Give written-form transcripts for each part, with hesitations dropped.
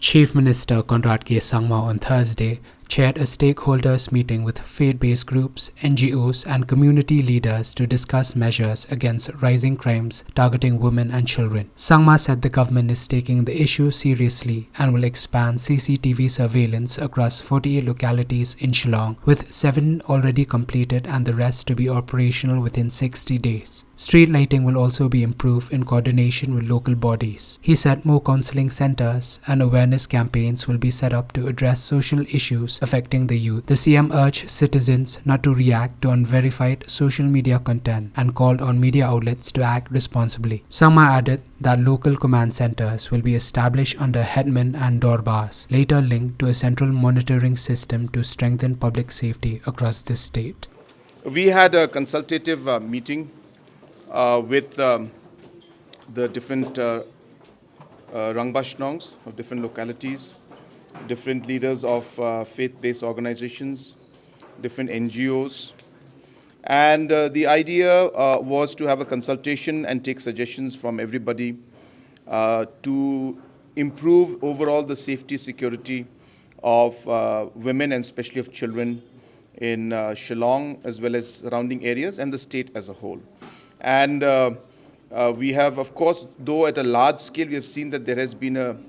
Chief Minister Conrad K. Sangma on Thursday chaired a stakeholders meeting with faith-based groups, NGOs and community leaders to discuss measures against rising crimes targeting women and children. Sangma said the government is taking the issue seriously and will expand CCTV surveillance across 48 localities in Shillong, with 7 already completed and the rest to be operational within 60 days. Street lighting will also be improved in coordination with local bodies. He said more counseling centers and awareness campaigns will be set up to address social issues affecting the youth. The CM urged citizens not to react to unverified social media content and called on media outlets to act responsibly. Sangma added that local command centers will be established under headmen and doorbars, later linked to a central monitoring system to strengthen public safety across the state. We had a consultative meeting with the different Rangbashnongs of different localities, different leaders of faith-based organizations, different NGOs. And the idea was to have a consultation and take suggestions from everybody to improve overall the safety, security of women and especially of children in Shillong as well as surrounding areas and the state as a whole. And we have, of course, though at a large scale, we have seen that there has been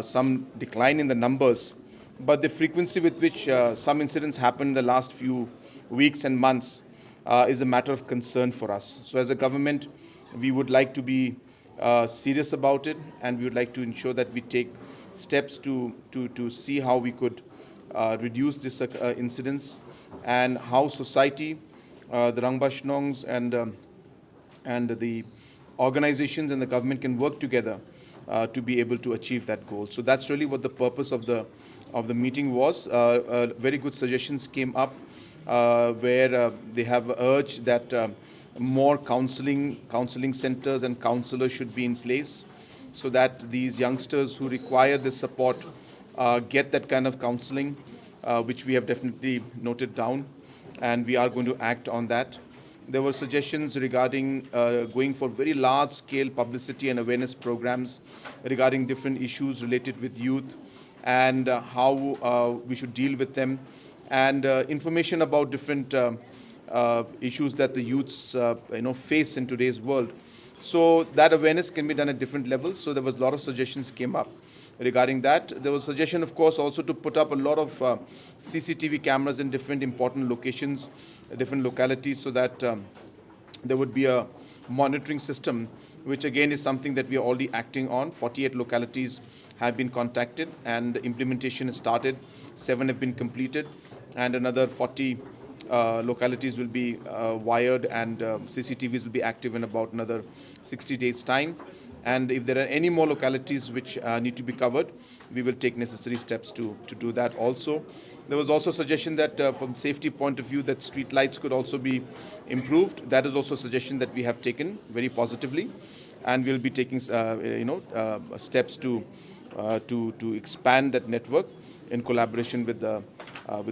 some decline in the numbers, but the frequency with which some incidents happen in the last few weeks and months is a matter of concern for us. So as a government, we would like to be serious about it, and we would like to ensure that we take steps to see how we could reduce this incidents and how society, the Rangbashnongs and the organizations and the government can work together to be able to achieve that goal. So that's really what the purpose of the meeting was. Very good suggestions came up where they have urged that more counseling centers and counselors should be in place so that these youngsters who require this support get that kind of counseling, which we have definitely noted down, and we are going to act on that. There were suggestions regarding going for very large-scale publicity and awareness programs regarding different issues related with youth and how we should deal with them, and information about different issues that the youths face in today's world. So that awareness can be done at different levels. So there was a lot of suggestions came up regarding that. There was a suggestion, of course, also to put up a lot of CCTV cameras in different important locations, different localities, so that there would be a monitoring system, which again is something that we are already acting on. 48 localities have been contacted and the implementation has started. 7 have been completed and another 40 localities will be wired, and CCTVs will be active in about another 60 days' time. And if there are any more localities which need to be covered, we will take necessary steps to do that also. There was also a suggestion that from safety point of view that street lights could also be improved. That is also a suggestion that we have taken very positively, and we'll be taking steps to expand that network in collaboration with the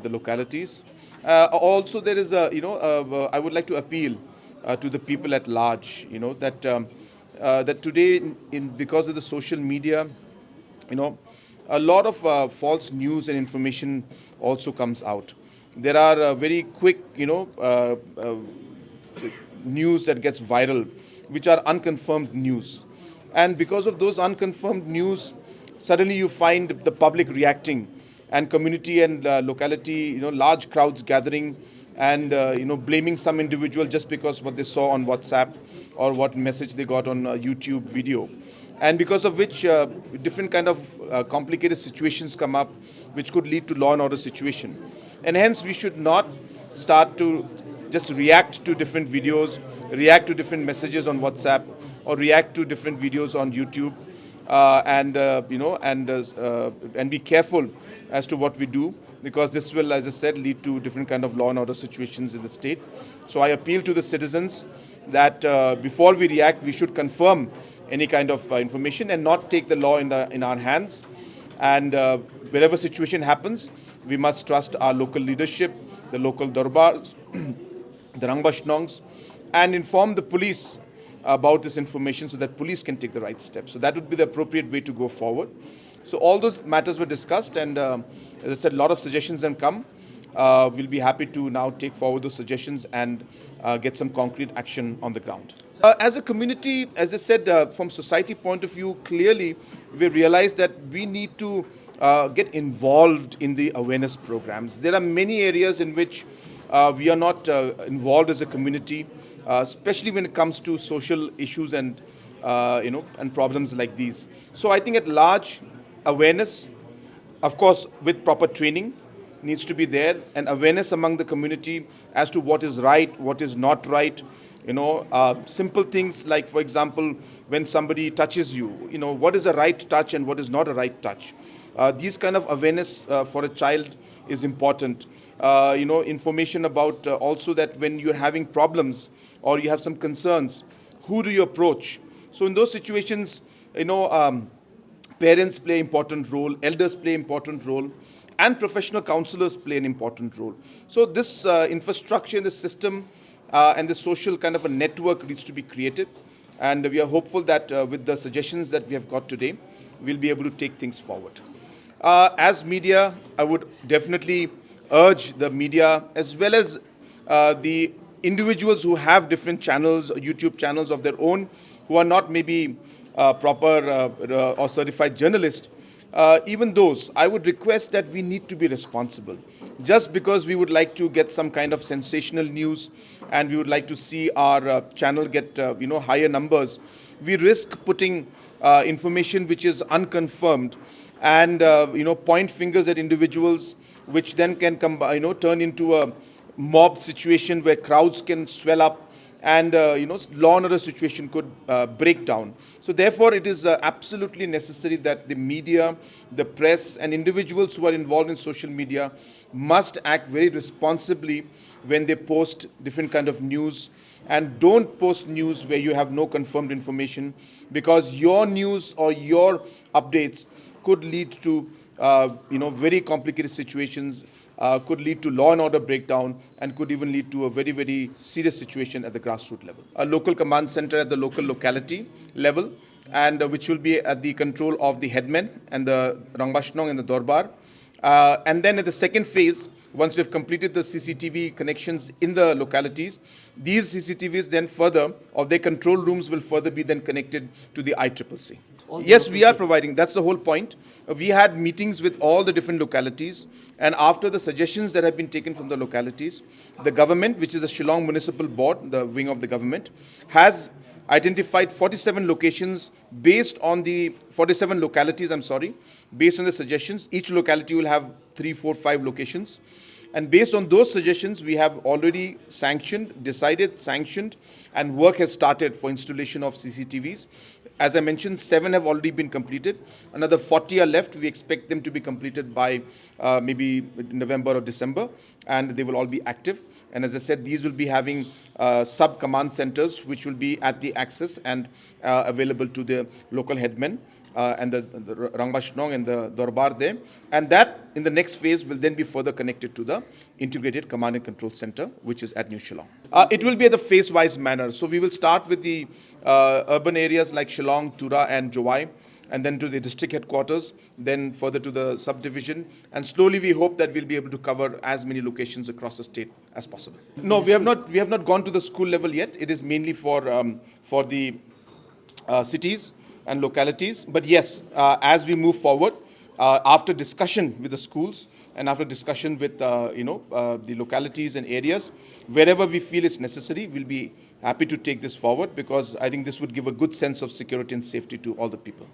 localities. Also, there is I would like to appeal to the people at large, that today, because of the social media, a lot of false news and information also comes out. There are very quick, news that gets viral, which are unconfirmed news. And because of those unconfirmed news, suddenly you find the public reacting, and community and locality, large crowds gathering and, blaming some individual just because what they saw on WhatsApp or what message they got on YouTube video. And because of which different kind of complicated situations come up, which could lead to law and order situation. And hence we should not start to just react to different videos, react to different messages on WhatsApp, or react to different videos on YouTube, and be careful as to what we do, because this will, as I said, lead to different kind of law and order situations in the state. So I appeal to the citizens that before we react, we should confirm any kind of information and not take the law in our hands. And wherever situation happens, we must trust our local leadership, the local darbars, the Rangbashnongs, and inform the police about this information so that police can take the right steps. So that would be the appropriate way to go forward. So all those matters were discussed, and as I said, a lot of suggestions have come. We'll be happy to now take forward those suggestions and get some concrete action on the ground. As a community, as I said, from society point of view, clearly we realize that we need to get involved in the awareness programs. There are many areas in which we are not involved as a community, especially when it comes to social issues and and problems like these. So I think at large, awareness, of course, with proper training, needs to be there, and awareness among the community as to what is right, what is not right. Simple things like, for example, when somebody touches you, what is a right touch and what is not a right touch. These kind of awareness for a child is important. Information about also that when you're having problems or you have some concerns, who do you approach? So in those situations, parents play an important role, elders play an important role, and professional counselors play an important role. So this infrastructure in the system and the social kind of a network needs to be created. And we are hopeful that with the suggestions that we have got today, we'll be able to take things forward. As media, I would definitely urge the media as well as the individuals who have different channels, YouTube channels of their own, who are not maybe proper or certified journalists, even those, I would request that we need to be responsible. Just because we would like to get some kind of sensational news and we would like to see our channel get higher numbers, we risk putting information which is unconfirmed and point fingers at individuals, which then can come turn into a mob situation where crowds can swell up and law and order situation could break down. So therefore, it is absolutely necessary that the media, the press, and individuals who are involved in social media must act very responsibly when they post different kind of news, and don't post news where you have no confirmed information, because your news or your updates could lead to very complicated situations, could lead to law and order breakdown, and could even lead to a very, very serious situation at the grassroots level. A local command center at the local locality level, and which will be at the control of the headmen and the Rangbashnong and the Dorbar. And then at the second phase, once we've completed the CCTV connections in the localities, these CCTVs then further, or their control rooms will further be then connected to the ICCC. Yes, we are providing. That's the whole point. We had meetings with all the different localities, and after the suggestions that have been taken from the localities, the government, which is the Shillong Municipal Board, the wing of the government, has identified 47 locations based on the 47 localities, based on the suggestions. Each locality will have 3, 4, 5 locations. And based on those suggestions, we have already sanctioned, and work has started for installation of CCTVs. As I mentioned, 7 have already been completed. Another 40 are left. We expect them to be completed by maybe November or December, and they will all be active. And as I said, these will be having sub-command centers, which will be at the access and available to the local headmen and the Rangbashnong and the Dorbar there. And that, in the next phase, will then be further connected to the Integrated Command and Control Center, which is at New Shillong. It will be at the phase-wise manner. So we will start with the urban areas like Shillong, Tura, and Jowai, and then to the district headquarters, then further to the subdivision. And slowly we hope that we'll be able to cover as many locations across the state as possible. No, we have not gone to the school level yet. It is mainly for the cities and localities. But yes, as we move forward, after discussion with the schools and after discussion with the localities and areas, wherever we feel it's necessary, we'll be happy to take this forward, because I think this would give a good sense of security and safety to all the people.